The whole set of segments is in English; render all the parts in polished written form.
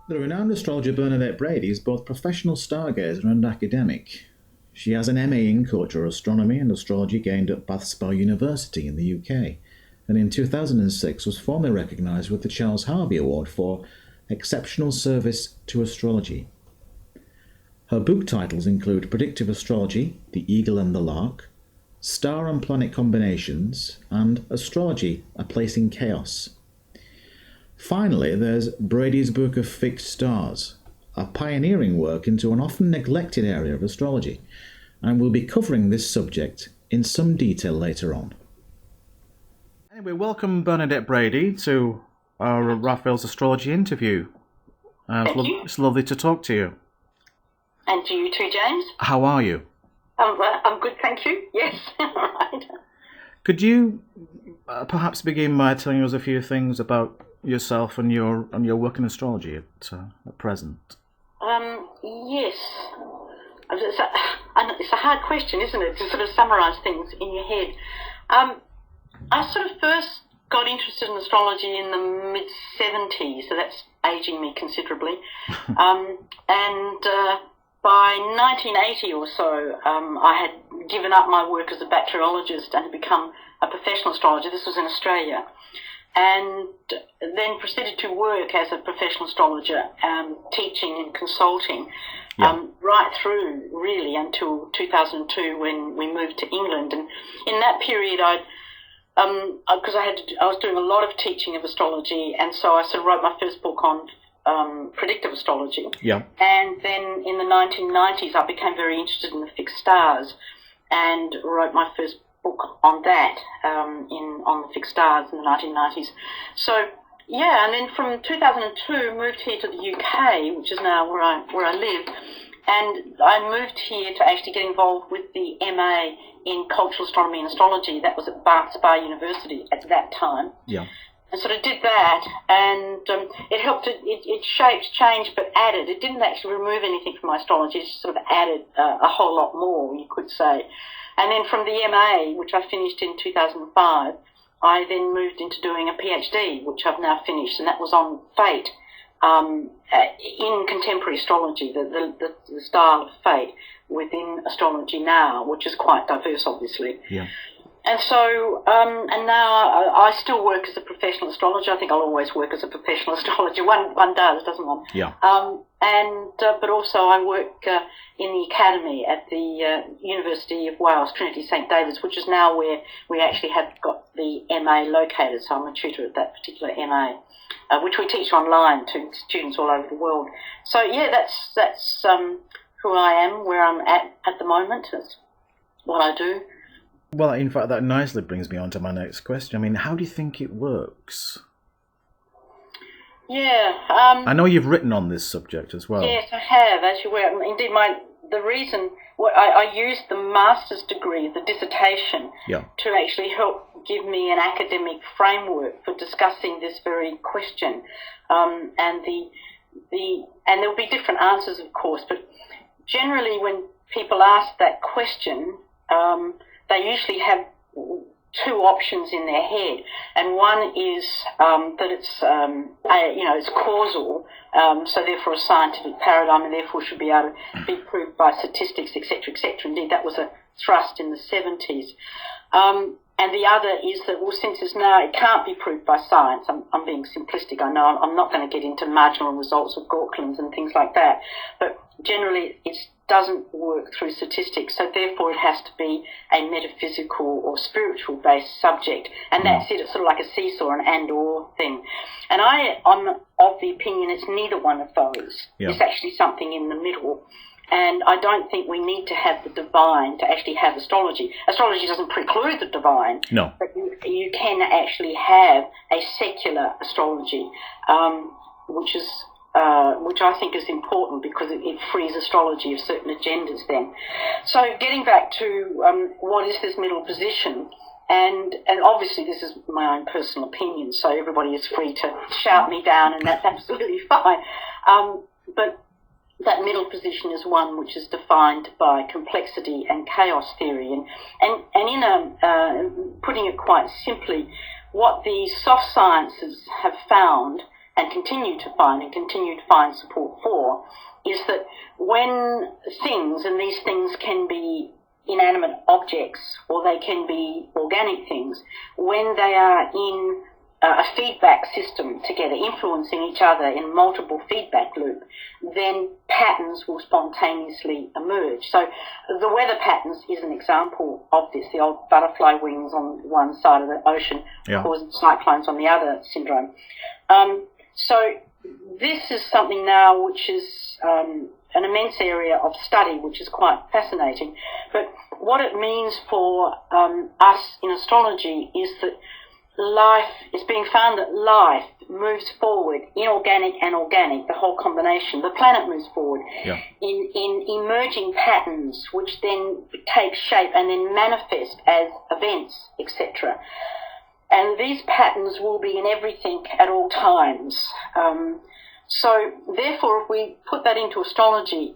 The renowned astrologer Bernadette Brady is both professional stargazer and academic. She has an MA in Cultural Astronomy and Astrology gained at Bath University in the UK, and in 2006 was formally recognised with the Charles Harvey Award for Exceptional Service to Astrology. Her book titles include Predictive Astrology, The Eagle and the Lark, Star and Planet Combinations, and Astrology, A Place in Chaos. Finally, there's Brady's book of Fixed Stars, a pioneering work into an often neglected area of astrology, and we'll be covering this subject in some detail later on. Anyway, welcome Bernadette Brady to our Raphael'S Astrology interview. It's lovely to talk to you. And to you too, James. How are you? I'm good, thank you. Yes, right. Could you perhaps begin by telling us a few things about yourself and your work in astrology at present? Yes. It's a hard question, isn't it, to sort of summarise things in your head. I sort of first got interested in astrology in the mid-70s, so that's aging me considerably. By 1980 or so, I had given up my work as a bacteriologist and had become a professional astrologer. This was in Australia. And then proceeded to work as a professional astrologer, teaching and consulting, right through really until 2002 when we moved to England. And in that period, because I was doing a lot of teaching of astrology, and so I sort of wrote my first book on predictive astrology. Yeah. And then in the 1990s, I became very interested in the fixed stars, and wrote my first book on that, on the fixed stars in the 1990s. So yeah, and then from 2002 moved here to the UK, which is now where I live, and I moved here to actually get involved with the MA in Cultural Astronomy and Astrology. That was at Bath University at that time. Yeah. And sort of did that, and it helped. It shaped, changed, but added. It didn't actually remove anything from my astrology. It just sort of added a whole lot more, you could say. And then from the MA, which I finished in 2005, I then moved into doing a PhD, which I've now finished, and that was on fate in contemporary astrology, the style of fate within astrology now, which is quite diverse, obviously. Yeah. And so, and now I still work as a professional astrologer. I think I'll always work as a professional astrologer. One does, doesn't one? Yeah. But also I work in the academy at the University of Wales, Trinity St David's, which is now where we actually have got the MA located. So I'm a tutor at that particular MA, which we teach online to students all over the world. So yeah, that's who I am, where I'm at the moment. That's what I do. Well, in fact, that nicely brings me on to my next question. I mean, how do you think it works? Yeah. I know you've written on this subject as well. Yes, I have, as you were. Indeed, the reason I used the master's degree, the dissertation, to actually help give me an academic framework for discussing this very question. And there will be different answers, of course, but generally when people ask that question, they usually have two options in their head, and one is that it's it's causal, so therefore a scientific paradigm, and therefore should be able to be proved by statistics, etc., etc. Indeed, that was a thrust in the 70s. And the other is that, well, since it can't be proved by science, I'm being simplistic, I know, I'm not going to get into marginal results of Gauquelins and things like that, but generally it doesn't work through statistics, so therefore it has to be a metaphysical or spiritual based subject, and that's it. It's sort of like a seesaw, an and/or thing. And I'm of the opinion it's neither one of those. Yeah. It's actually something in the middle. And I don't think we need to have the divine to actually have astrology. Astrology doesn't preclude the divine. No. But you can actually have a secular astrology, which I think is important because it frees astrology of certain agendas then. So getting back to what is this middle position, and obviously this is my own personal opinion, so everybody is free to shout me down, and that's absolutely fine. But that middle position is one which is defined by complexity and chaos theory. And in putting it quite simply, what the soft sciences have found and continue to find support for, is that when things, and these things can be inanimate objects or they can be organic things, when they are in a feedback system together, influencing each other in multiple feedback loop, then patterns will spontaneously emerge. So the weather patterns is an example of this. The old butterfly wings on one side of the ocean causing cyclones on the other syndrome. So this is something now which is an immense area of study, which is quite fascinating. But what it means for us in astrology is that it's being found that life moves forward, inorganic and organic, the whole combination. The planet moves forward in emerging patterns, which then take shape and then manifest as events, etc. And these patterns will be in everything at all times. So therefore, if we put that into astrology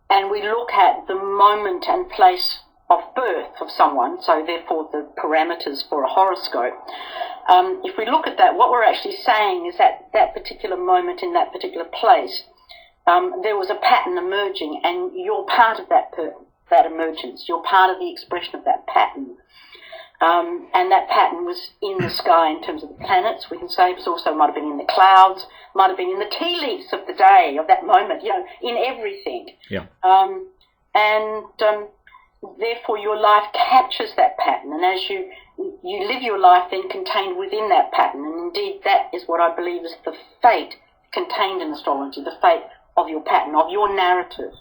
and we look at the moment and place of birth of someone, so therefore the parameters for a horoscope, if we look at that, what we're actually saying is that that particular moment in that particular place, there was a pattern emerging, and you're part of that emergence. You're part of the expression of that pattern. And that pattern was in the sky in terms of the planets, we can say. It also might have been in the clouds, might have been in the tea leaves of the day, of that moment, in everything. Therefore your life captures that pattern, and as you live your life then contained within that pattern, and indeed that is what I believe is the fate contained in astrology, the fate of your pattern, of your narrative.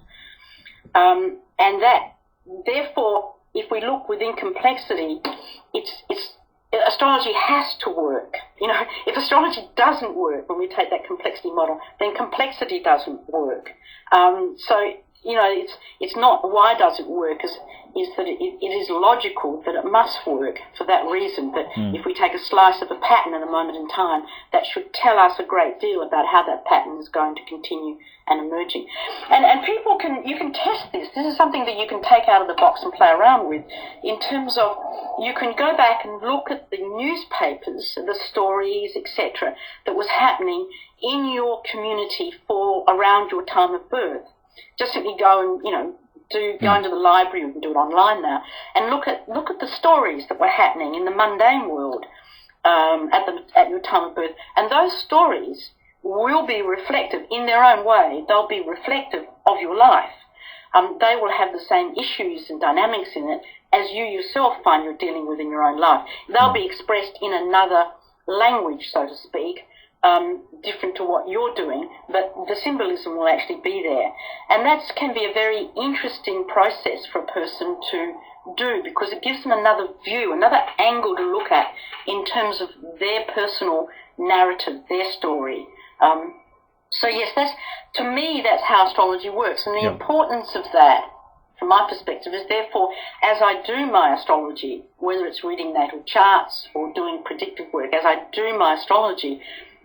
And that, therefore, if we look within complexity, astrology has to work. If astrology doesn't work, when we take that complexity model, then complexity doesn't work. It's not why does it work, is that it is logical that it must work for that reason. But if we take a slice of a pattern at a moment in time, that should tell us a great deal about how that pattern is going to continue and emerging. And you can test this. This is something that you can take out of the box and play around with, in terms of you can go back and look at the newspapers, the stories, etc., that was happening in your community for around your time of birth. Just simply go and, go into the library, we can do it online now, and look at the stories that were happening in the mundane world at your time of birth. And those stories will be reflective in their own way. They'll be reflective of your life. They will have the same issues and dynamics in it as you yourself find you're dealing with in your own life. They'll be expressed in another language, so to speak, different to what you're doing, but the symbolism will actually be there. And that can be a very interesting process for a person to do, because it gives them another view, another angle to look at in terms of their personal narrative, their story. So yes, to me, that's how astrology works. And the importance of that, from my perspective, is therefore, as I do my astrology, whether it's reading natal charts or doing predictive work, as I do my astrology,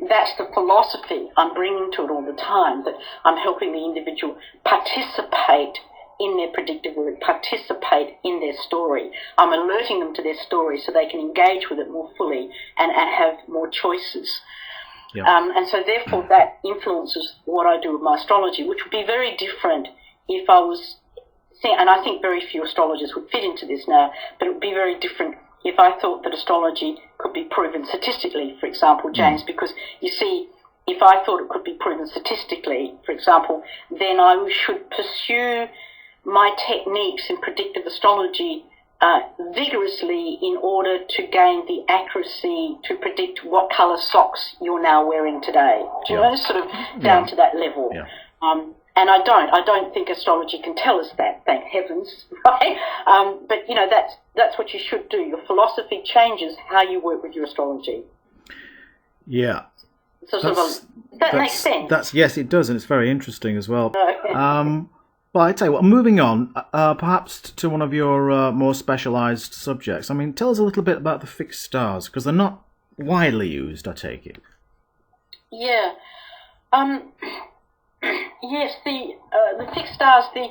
that's the philosophy I'm bringing to it all the time, that I'm helping the individual participate in their predictive work, participate in their story. I'm alerting them to their story so they can engage with it more fully and have more choices. And so therefore that influences what I do with my astrology, which would be very different if I was, and I think very few astrologers would fit into this now, but it would be very different if I thought that astrology could be proven statistically, for example, James, because you see, if I thought it could be proven statistically, for example, then I should pursue my techniques in predictive astrology vigorously in order to gain the accuracy to predict what colour socks you're now wearing today. Do you know, sort of down to that level. And I don't think astrology can tell us that, thank heavens, right? But, that's what you should do. Your philosophy changes how you work with your astrology. Yeah. So that makes sense? Yes, it does, and it's very interesting as well. Well, I tell you what, moving on, perhaps to one of your more specialised subjects. I mean, tell us a little bit about the fixed stars, because they're not widely used, I take it. Yeah. Yes, the fixed stars, the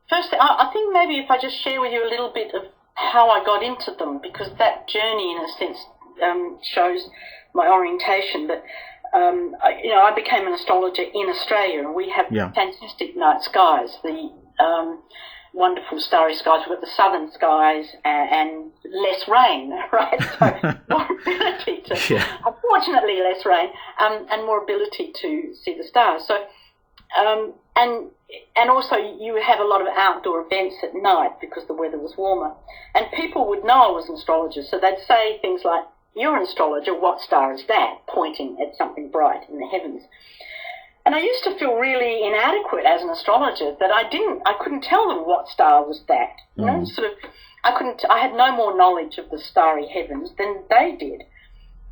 first thing, I think maybe if I just share with you a little bit of how I got into them, because that journey, in a sense, shows my orientation. But I became an astrologer in Australia, and we have fantastic night skies. The wonderful starry skies. We've got the southern skies and less rain, right? So more ability to, unfortunately, less rain, and more ability to see the stars. So, and also you have a lot of outdoor events at night because the weather was warmer. And people would know I was an astrologer, so they'd say things like, "You're an astrologer, what star is that?" pointing at something bright in the heavens. And I used to feel really inadequate as an astrologer that I couldn't tell them what star was that. You know, I had no more knowledge of the starry heavens than they did.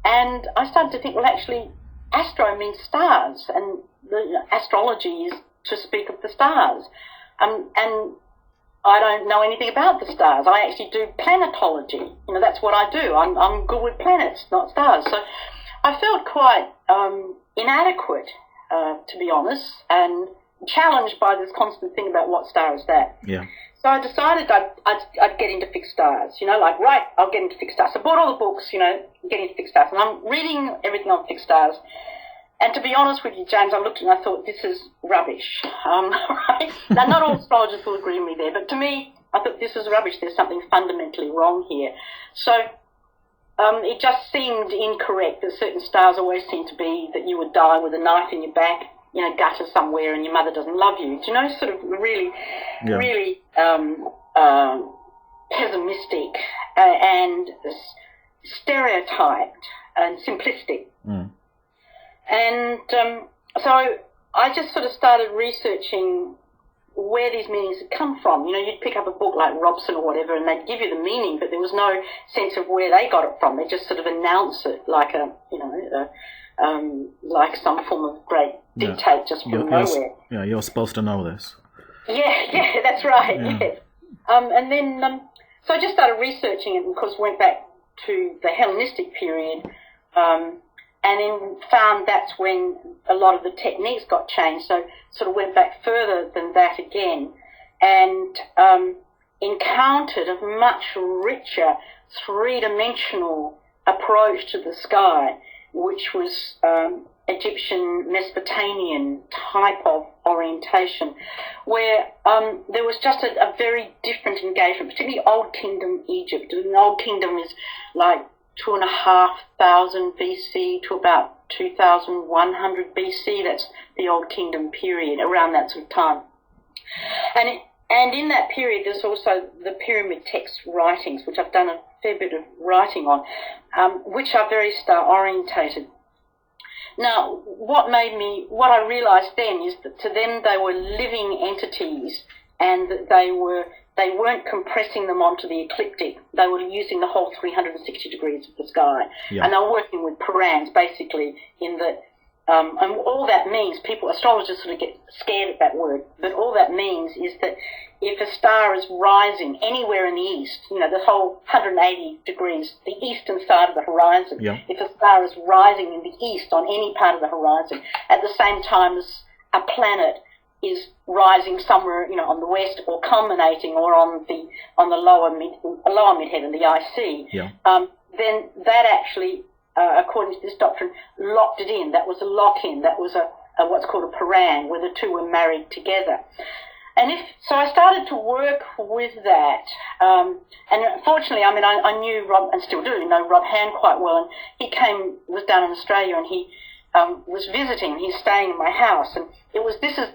And I started to think, well, actually, astro means stars, and astrology is to speak of the stars. And I don't know anything about the stars. I actually do planetology. That's what I do. I'm good with planets, not stars. So I felt quite inadequate, to be honest, and challenged by this constant thing about what star is that. Yeah. So I decided I'd get into fixed stars, I'll get into fixed stars. I bought all the books, get into fixed stars, and I'm reading everything on fixed stars. And to be honest with you, James, I looked and I thought, this is rubbish. Right? Now, not all astrologers will agree with me there, but to me, I thought this is rubbish. There's something fundamentally wrong here. So it just seemed incorrect that certain stars always seem to be that you would die with a knife in your back, gutter somewhere, and your mother doesn't love you. Do you know, sort of really pessimistic and stereotyped and simplistic. Mm. And so I just sort of started researching where these meanings had come from. You'd pick up a book like Robson or whatever, and they'd give you the meaning, but there was no sense of where they got it from. They just sort of announce it like like some form of great dictate just from nowhere. You're supposed to know this. Yeah, that's right. Yeah. And then so I just started researching it, and of course went back to the Hellenistic period. And then found that's when a lot of the techniques got changed. So sort of went back further than that again, and encountered a much richer three-dimensional approach to the sky, which was Egyptian Mesopotamian type of orientation, where there was just a very different engagement, particularly Old Kingdom Egypt. And the Old Kingdom is like 2,500 BC to about 2,100 BC. That's the Old Kingdom period, around that sort of time. And in that period, there's also the pyramid text writings, which I've done a fair bit of writing on, which are very star-orientated. Now, what I realised then is that to them they were living entities, and that they weren't compressing them onto the ecliptic. They were using the whole 360 degrees of the sky. Yeah. And they were working with parans, basically, in that, and all that means, astrologers sort of get scared at that word, but all that means is that if a star is rising anywhere in the east, the whole 180 degrees, the eastern side of the horizon, if a star is rising in the east on any part of the horizon, at the same time as a planet is rising somewhere, on the west, or culminating, or on the lower midheaven, the IC, then that actually, according to this doctrine, locked it in. That was a lock-in. That was a what's called a paran, where the two were married together. And so I started to work with that. And fortunately, I knew Rob, and still do know Rob Hand quite well. And he was down in Australia, and he was visiting. He's staying in my house, and this is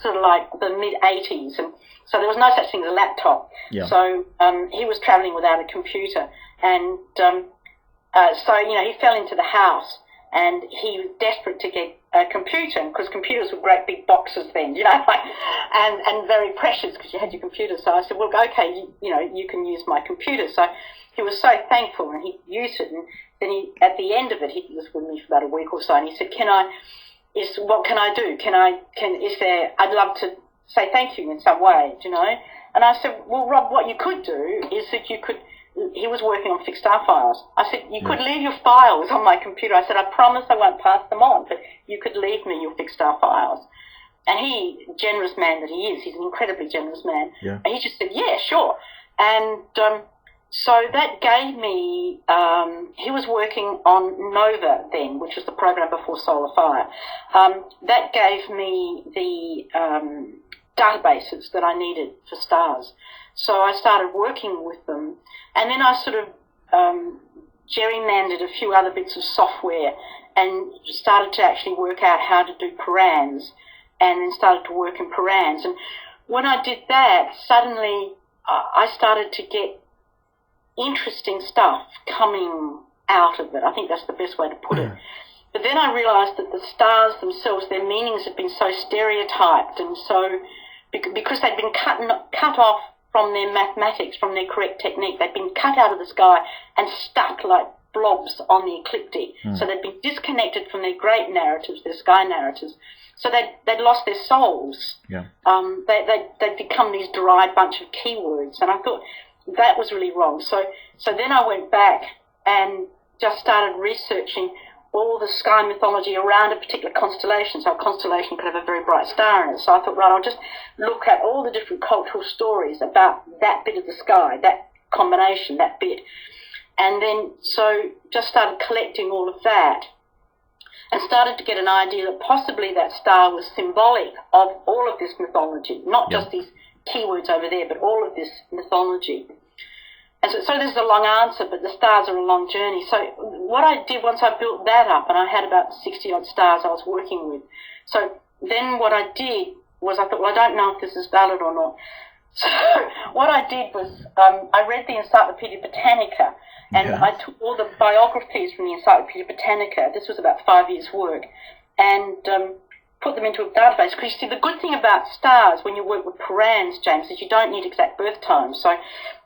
sort of like the mid-80s, and so there was no such thing as a laptop. Yeah. So he was travelling without a computer, and so he fell into the house, and he was desperate to get a computer, because computers were great big boxes then, and very precious because you had your computer. So I said, well, okay, you can use my computer. So he was so thankful, and he used it, and then at the end of it, he was with me for about a week or so, and he said, what can I do? I'd love to say thank you in some way, And I said, well, Rob, what you could do is that he was working on fixed star files. I said, you could leave your files on my computer. I said, I promise I won't pass them on, but you could leave me your fixed star files. And he, generous man that he is, he's an incredibly generous man. Yeah. And he just said, yeah, sure. And So that gave me, he was working on Nova then, which was the program before Solar Fire. That gave me the databases that I needed for stars. So I started working with them, and then I sort of gerrymandered a few other bits of software and started to actually work out how to do parans, and then started to work in parans. And when I did that, suddenly I started to get interesting stuff coming out of it. I think that's the best way to put it. But then I realised that the stars themselves, their meanings had been so stereotyped, and so because they'd been cut off from their mathematics, from their correct technique, they'd been cut out of the sky and stuck like blobs on the ecliptic. So they'd been disconnected from their great narratives, their sky narratives. So they'd lost their souls. Yeah. They'd become these derived bunch of keywords, and I thought that was really wrong. So then I went back and just started researching all the sky mythology around a particular constellation. So a constellation could have a very bright star in it. So I thought, right, I'll just look at all the different cultural stories about that bit of the sky, that combination, that bit. And then so just started collecting all of that and started to get an idea that possibly that star was symbolic of all of this mythology, not just these keywords over there, but all of this mythology. And so this is a long answer, but the stars are a long journey. So what I did once I built that up, and I had about 60-odd stars I was working with, so then what I did was I thought, well, I don't know if this is valid or not. So what I did was I read the Encyclopedia Britannica, and I took all the biographies from the Encyclopedia Britannica. This was about 5 years' work, and put them into a database. Because you see, the good thing about stars when you work with parans, James, is you don't need exact birth times. So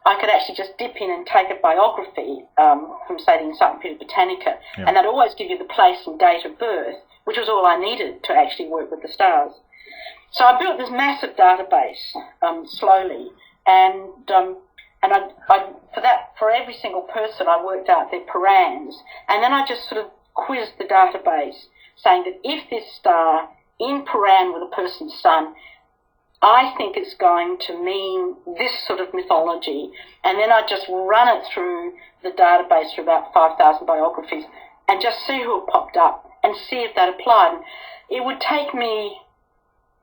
I could actually just dip in and take a biography from, say, the Encyclopedia Britannica, and that'd always give you the place and date of birth, which was all I needed to actually work with the stars. So I built this massive database slowly, and for every single person I worked out their parans, and then I just sort of quizzed the database, saying that if this star in Paran with a person's sun, I think it's going to mean this sort of mythology. And then I just run it through the database for about 5,000 biographies and just see who it popped up and see if that applied. And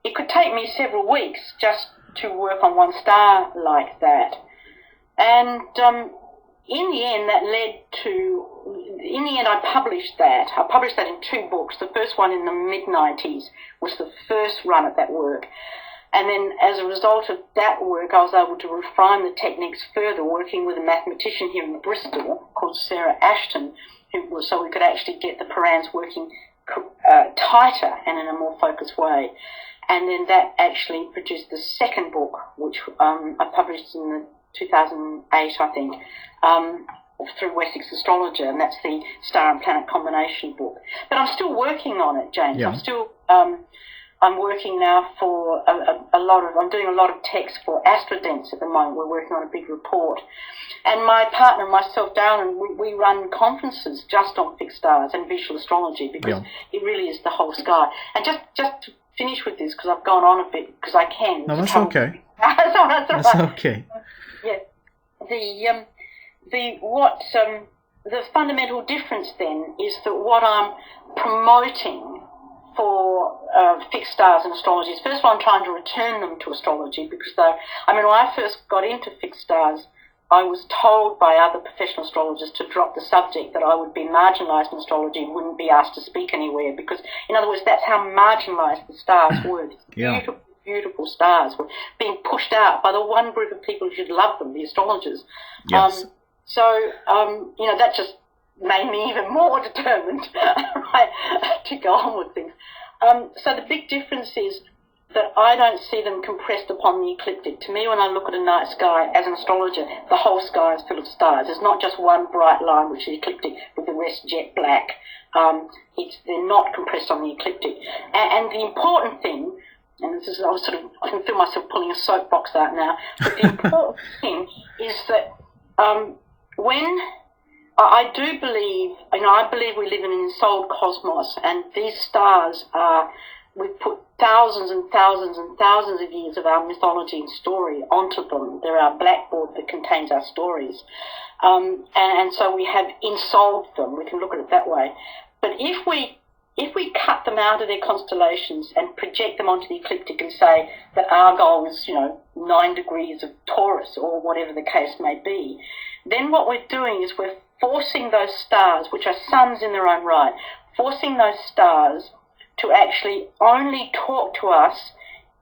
it could take me several weeks just to work on one star like that. And in the end, I published that. I published that in 2 books. The first one in the mid-90s was the first run at that work. And then as a result of that work, I was able to refine the techniques further, working with a mathematician here in Bristol called Sarah Ashton, so we could actually get the parans working tighter and in a more focused way. And then that actually produced the second book, which I published in 2008, I think, through Wessex Astrologer, and that's the star and planet combination book. But I'm still working on it, James. Yeah. I'm working now for I'm doing a lot of text for Astrodents at the moment. We're working on a big report. And my partner and myself, Darren, we run conferences just on fixed stars and visual astrology, because it really is the whole sky. And just to finish with this, because I've gone on a bit, because I can. No, that's okay. That's okay. Yeah. The fundamental difference then is that what I'm promoting for fixed stars and astrology is, first of all, I'm trying to return them to astrology, because when I first got into fixed stars, I was told by other professional astrologers to drop the subject, that I would be marginalised in astrology and wouldn't be asked to speak anywhere, because, in other words, that's how marginalised the stars were. Beautiful, beautiful stars were being pushed out by the one group of people who should love them, the astrologers. Yes. That just made me even more determined to go on with things. So the big difference is that I don't see them compressed upon the ecliptic. To me, when I look at a night sky as an astrologer, the whole sky is full of stars. There's not just one bright line, which is ecliptic, with the rest jet black. They're not compressed on the ecliptic. And the important thing, and this is, I can feel myself pulling a soapbox out now, but the important thing is that when I do believe, I believe we live in an ensouled cosmos, and these stars are we've put thousands and thousands and thousands of years of our mythology and story onto them. They're our blackboard that contains our stories. And so we have ensouled them. We can look at it that way. But if we cut them out of their constellations and project them onto the ecliptic and say that our goal is, 9 degrees of Taurus or whatever the case may be, then what we're doing is we're forcing those stars, which are suns in their own right, forcing those stars to actually only talk to us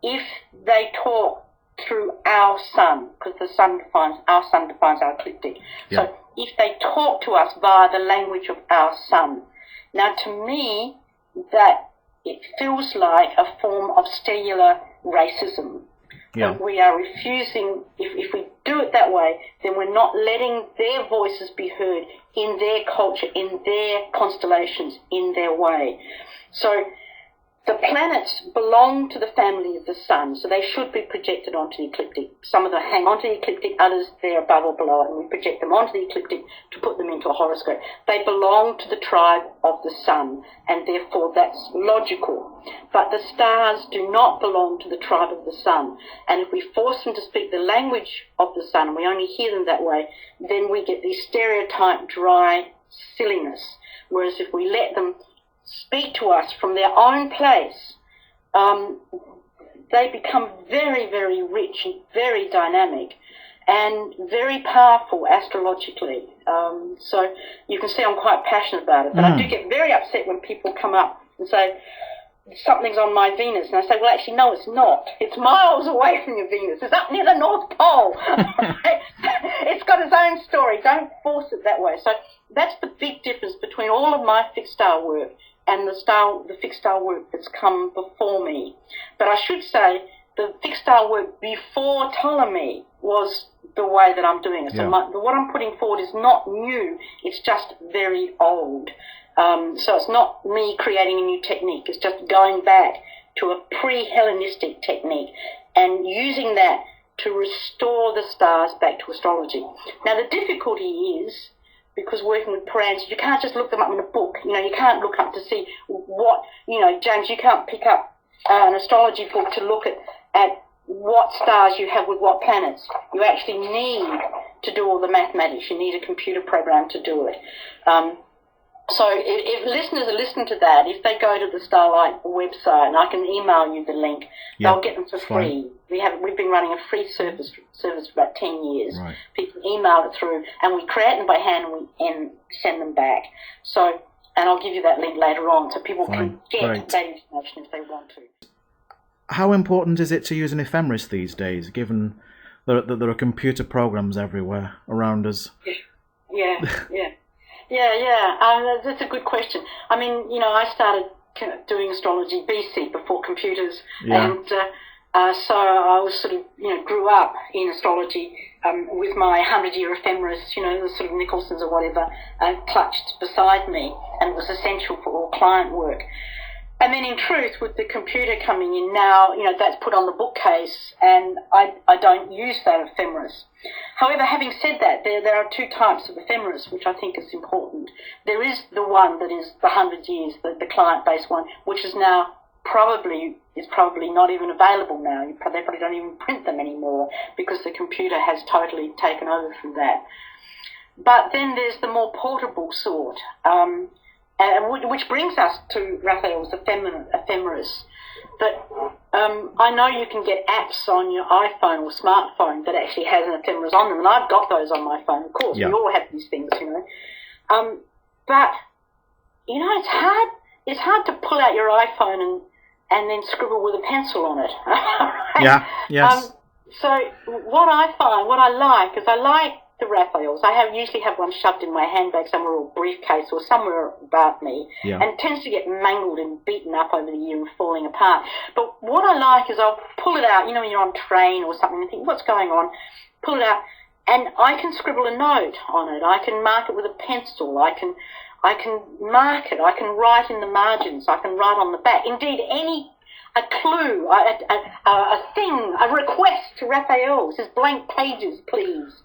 if they talk through our sun, because our sun defines our ecliptic. Yeah. So if they talk to us via the language of our sun. Now, to me, that it feels like a form of stellar racism. Yeah. We are refusing, if we do it that way, then we're not letting their voices be heard in their culture, in their constellations, in their way. So the planets belong to the family of the sun, so they should be projected onto the ecliptic. Some of them hang onto the ecliptic, others they're above or below it, and we project them onto the ecliptic to put them into a horoscope. They belong to the tribe of the sun, and therefore that's logical. But the stars do not belong to the tribe of the sun, and if we force them to speak the language of the sun, and we only hear them that way, then we get this stereotype dry silliness. Whereas if we let them speak to us from their own place, they become very, very rich and very dynamic and very powerful astrologically. So you can see I'm quite passionate about it. But I do get very upset when people come up and say, something's on my Venus. And I say, well, actually, no, it's not. It's miles away from your Venus. It's up near the North Pole. It's got its own story. Don't force it that way. So that's the big difference between all of my fixed star work and the fixed star work that's come before me. But I should say the fixed star work before Ptolemy was the way that I'm doing it. So what I'm putting forward is not new. It's just very old. So it's not me creating a new technique. It's just going back to a pre-Hellenistic technique and using that to restore the stars back to astrology. Now, the difficulty is, because working with params, you can't just look them up in a book. You can't look up to see what, James, you can't pick up an astrology book to look at what stars you have with what planets. You actually need to do all the mathematics. You need a computer program to do it. So if listeners are listening to that, if they go to the Starlight website, and I can email you the link, they'll get them for free. We've been running a free service for about 10 years. Right. People email it through, and we create them by hand and send them back. So, and I'll give you that link later on, so people can get that information if they want to. How important is it to use an ephemeris these days, given that there are computer programs everywhere around us? Yeah. That's a good question. I mean, I started doing astrology BC before computers, and so I was sort of, grew up in astrology with my 100-year ephemeris, the sort of Nicholsons or whatever, clutched beside me, and it was essential for all client work. And then in truth, with the computer coming in now, that's put on the bookcase, and I don't use that ephemeris. However, having said that, there are two types of ephemeris, which I think is important. There is the one that is the 100 years, the client-based one, which is now probably not even available now. They probably don't even print them anymore because the computer has totally taken over from that. But then there's the more portable sort, which brings us to Raphael's Ephemeris. But I know you can get apps on your iPhone or smartphone that actually has an ephemeris on them, and I've got those on my phone. Of course, we all have these things, But it's hard to pull out your iPhone and then scribble with a pencil on it. Right? Yeah. Yes. So what I like is the Raphael'S. I usually have one shoved in my handbag somewhere, or briefcase, or somewhere about me, and it tends to get mangled and beaten up over the year and falling apart. But what I like is I'll pull it out, when you're on a train or something, and think, what's going on? Pull it out, and I can scribble a note on it. I can mark it with a pencil. I can mark it. I can write in the margins. I can write on the back. Indeed, a clue, a thing, a request to Raphael. Says blank pages, please.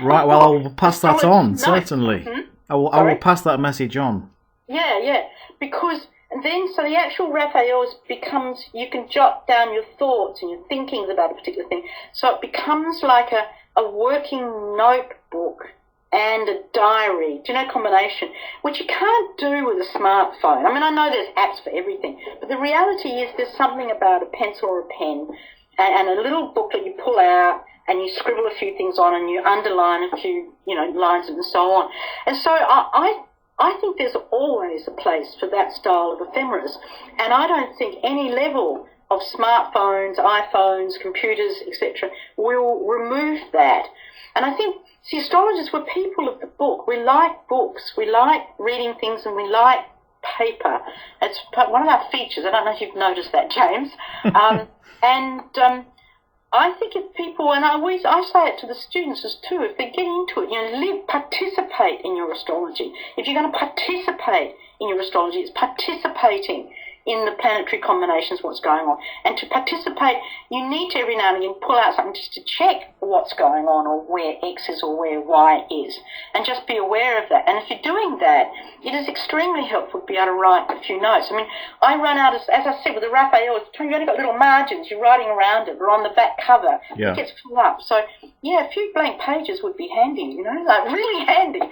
Right, well, I will pass that on, certainly. I will pass that message on. Yeah, because And then, so the actual Raphael's becomes, you can jot down your thoughts and your thinkings about a particular thing. So it becomes like a working notebook and a diary, combination, which you can't do with a smartphone. I mean, I know there's apps for everything, but the reality is there's something about a pencil or a pen and a little booklet you pull out and you scribble a few things on and you underline a few, lines and so on. And so I think there's always a place for that style of ephemeris, and I don't think any level of smartphones, iPhones, computers, etc., will remove that. And I think, see, astrologers were people of the book. We like books. We like reading things, and we like paper. It's one of our features. I don't know if you've noticed that, James. I think if people, and I say it to the students as too, if they get into it, participate in your astrology. If you're going to participate in your astrology, it's participating in the planetary combinations, what's going on. And to participate, you need to every now and again pull out something just to check what's going on or where X is or where Y is, and just be aware of that. And if you're doing that, it is extremely helpful to be able to write a few notes. I mean, I run out, as I said, with the Raphael's, you've only got little margins, you're writing around it, or on the back cover, yeah. It gets full up. So, yeah, a few blank pages would be handy, like really handy.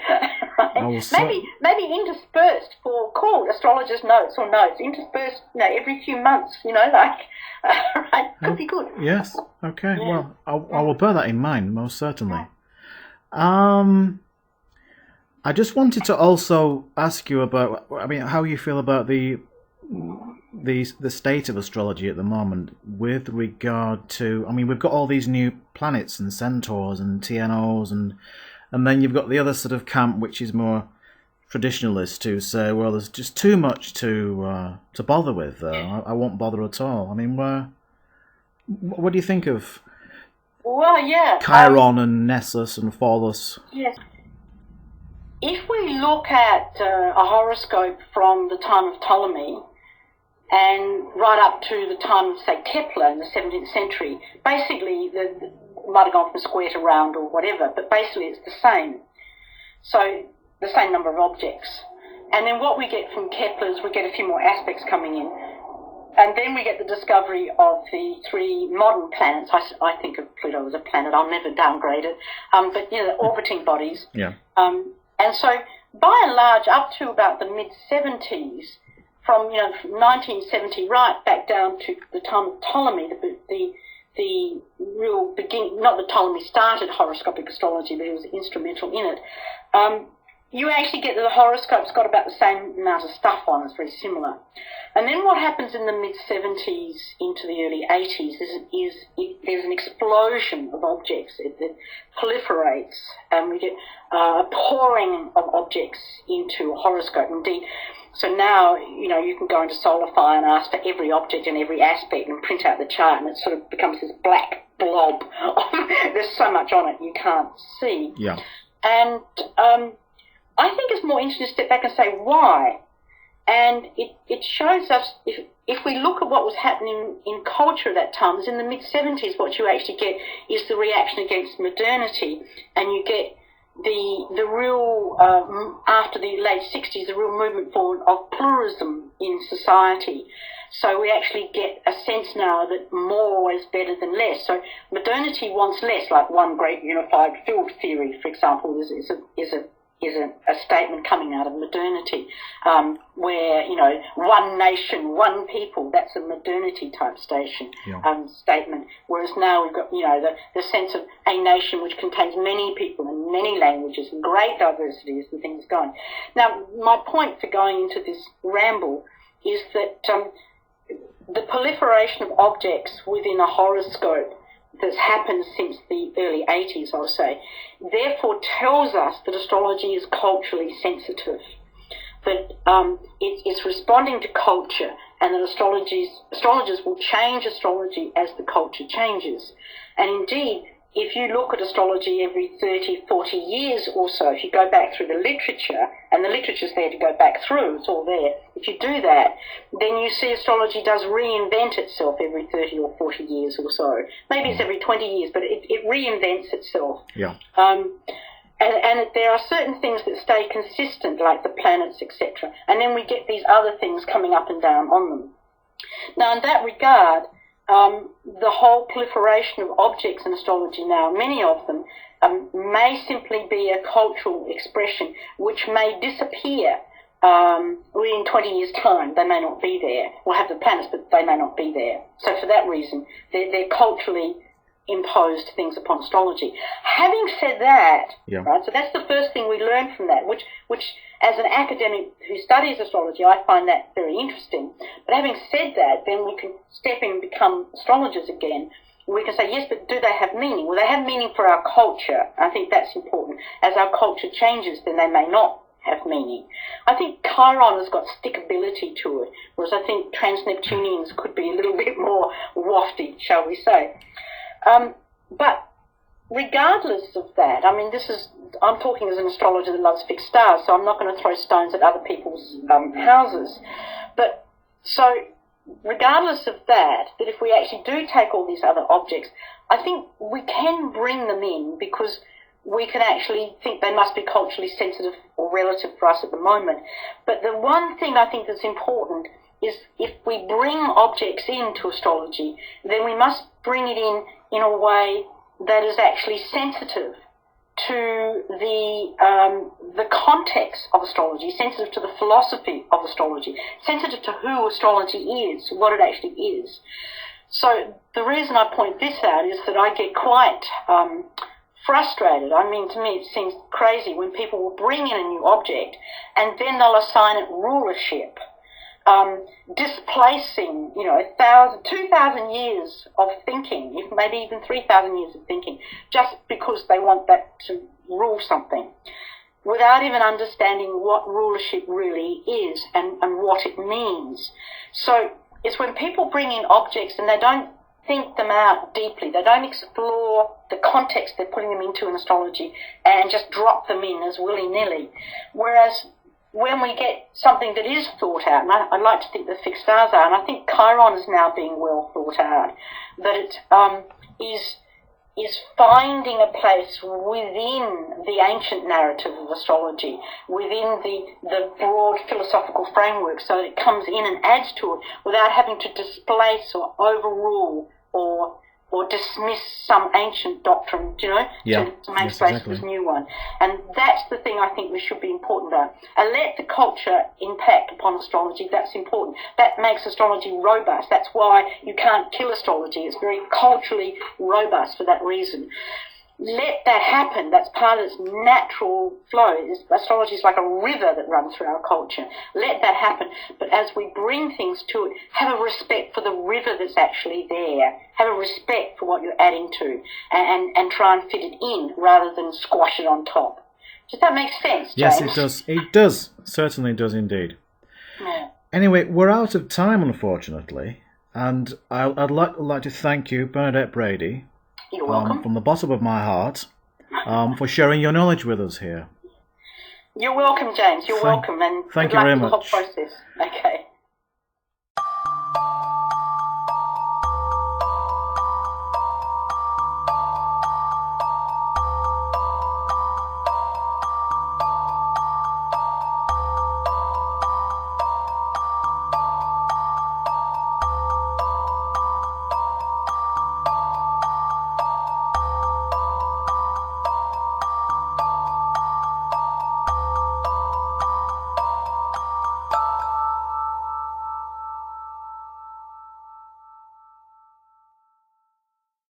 Maybe interspersed called astrologer's notes or notes, interspersed, every few months, right? Could be good. Yes. Okay. Yeah. Well, I will bear that in mind, most certainly. I just wanted to also ask you about, how you feel about the state of astrology at the moment with regard to, we've got all these new planets and centaurs and TNOs, and then you've got the other sort of camp which is more traditionalists who say, well, there's just too much to bother with. I won't bother at all. What do you think of Chiron and Nessus and Pholus? Yes. If we look at a horoscope from the time of Ptolemy and right up to the time of, say, Kepler in the 17th century, basically, the might have gone from square to round or whatever, but basically it's the same. So the same number of objects. And then what we get from Kepler's, we get a few more aspects coming in. And then we get the discovery of the three modern planets. I think of Pluto as a planet. I'll never downgrade it. But, orbiting bodies. Yeah. And so, by and large, up to about the mid-70s, from 1970 right back down to the time of Ptolemy, the real beginning, not that Ptolemy started horoscopic astrology, but he was instrumental in it, you actually get that the horoscope's got about the same amount of stuff on. It's very similar. And then what happens in the mid-70s into the early 80s is there's an explosion of objects. It proliferates, and we get a pouring of objects into a horoscope. Indeed, so now, you can go into Solarify and ask for every object and every aspect and print out the chart, and it sort of becomes this black blob. There's so much on it you can't see. Yeah. And I think it's more interesting to step back and say why. And it shows us, if we look at what was happening in culture at that time, is in the mid-70s what you actually get is the reaction against modernity, and you get the real, after the late 60s, the real movement forward of pluralism in society. So we actually get a sense now that more is better than less. So modernity wants less, like one great unified field theory, for example, is a statement coming out of modernity, where, one nation, one people, that's a modernity type statement. Whereas now we've got, the sense of a nation which contains many people and many languages and great diversities and things going. Now, my point for going into this ramble is that the proliferation of objects within a horoscope that's happened since the early 80s, I'll say, therefore tells us that astrology is culturally sensitive, that it's responding to culture, and that astrologers will change astrology as the culture changes. And indeed, if you look at astrology every 30, 40 years or so, if you go back through the literature, and the literature's there to go back through, it's all there, if you do that, then you see astrology does reinvent itself every 30 or 40 years or so. Maybe it's every 20 years, but it reinvents itself. Yeah. And there are certain things that stay consistent, like the planets, etc. And then we get these other things coming up and down on them. Now, in that regard, the whole proliferation of objects in astrology now, many of them, may simply be a cultural expression which may disappear within 20 years' time. They may not be there. We'll have the planets, but they may not be there. So for that reason, they're culturally imposed things upon astrology. Having said that, right, so that's the first thing we learn from that, which as an academic who studies astrology, I find that very interesting. But having said that, then we can step in and become astrologers again. We can say, yes, but do they have meaning? Well, they have meaning for our culture. I think that's important. As our culture changes, then they may not have meaning. I think Chiron has got stickability to it, whereas I think trans-Neptunians could be a little bit more wafty, shall we say. But regardless of that, I mean, I'm talking as an astrologer that loves fixed stars, so I'm not going to throw stones at other people's houses. But so regardless of that if we actually do take all these other objects, I think we can bring them in because we can actually think they must be culturally sensitive or relative for us at the moment. But the one thing I think that's important is if we bring objects into astrology, then we must bring it in a way that is actually sensitive to the context of astrology, sensitive to the philosophy of astrology, sensitive to who astrology is, what it actually is. So the reason I point this out is that I get quite frustrated. I mean, to me it seems crazy when people will bring in a new object and then they'll assign it rulership, displacing, 2,000 years of thinking, maybe even 3,000 years of thinking, just because they want that to rule something, without even understanding what rulership really is and what it means. So it's when people bring in objects and they don't think them out deeply, they don't explore the context they're putting them into in astrology and just drop them in as willy-nilly. Whereas when we get something that is thought out, and I like to think the fixed stars are, and I think Chiron is now being well thought out, that it is finding a place within the ancient narrative of astrology, within the broad philosophical framework, so that it comes in and adds to it without having to displace or overrule or dismiss some ancient doctrine, to make space for this new one. And that's the thing I think we should be important about. And let the culture impact upon astrology. That's important. That makes astrology robust. That's why you can't kill astrology. It's very culturally robust for that reason. Let that happen. That's part of its natural flow. Astrology is like a river that runs through our culture. Let that happen. But as we bring things to it, have a respect for the river that's actually there. Have a respect for what you're adding to and try and fit it in rather than squash it on top. Does that make sense, James? Yes, it does. It does. Certainly does indeed. Yeah. Anyway, we're out of time, unfortunately. And I'd like to thank you, Bernadette Brady, you're welcome. From the bottom of my heart, for sharing your knowledge with us here. You're welcome, James. You're welcome. And thank you very much. The whole process. Okay.